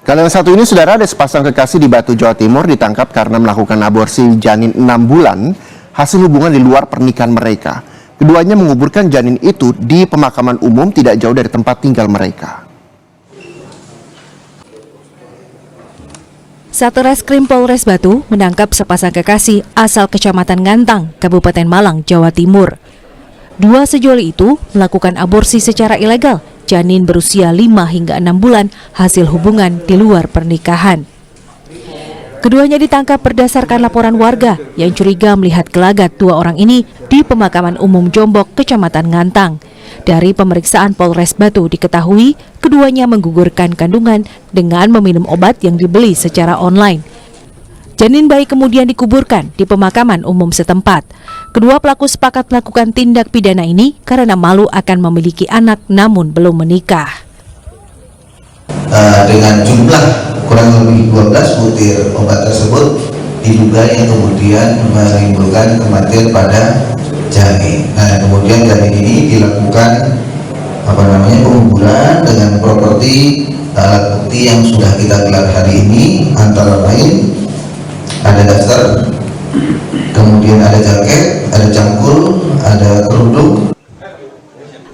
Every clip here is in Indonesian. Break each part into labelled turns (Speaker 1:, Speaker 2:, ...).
Speaker 1: Kalau yang satu ini, saudara, ada sepasang kekasih di Batu, Jawa Timur ditangkap karena melakukan aborsi janin 6 bulan hasil hubungan di luar pernikahan mereka. Keduanya menguburkan janin itu di pemakaman umum tidak jauh dari tempat tinggal mereka.
Speaker 2: Satreskrim Polres Batu menangkap sepasang kekasih asal Kecamatan Ngantang, Kabupaten Malang, Jawa Timur. Dua sejoli itu melakukan aborsi secara ilegal janin berusia 5 hingga 6 bulan hasil hubungan di luar pernikahan. Keduanya ditangkap berdasarkan laporan warga yang curiga melihat gelagat dua orang ini di pemakaman umum Jombok, Kecamatan Ngantang. Dari pemeriksaan Polres Batu diketahui keduanya menggugurkan kandungan dengan meminum obat yang dibeli secara online. Janin bayi kemudian dikuburkan di pemakaman umum setempat. Kedua pelaku sepakat melakukan tindak pidana ini karena malu akan memiliki anak namun belum menikah.
Speaker 3: Dengan jumlah kurang lebih 12 butir obat tersebut diduga yang kemudian menimbulkan kematian pada janin. Nah, kemudian janin ini dilakukan penguburan dengan properti alat bukti yang sudah kita gelar hari ini, antara lain ada daster, kemudian ada jaket, ada cangkul, ada kerudung.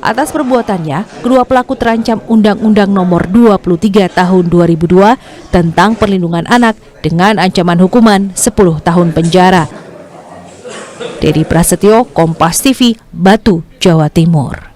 Speaker 2: Atas perbuatannya, kedua pelaku terancam Undang-Undang Nomor 23 Tahun 2002 tentang Perlindungan Anak dengan ancaman hukuman 10 tahun penjara. Dedi Prasetyo, Kompas TV, Batu, Jawa Timur.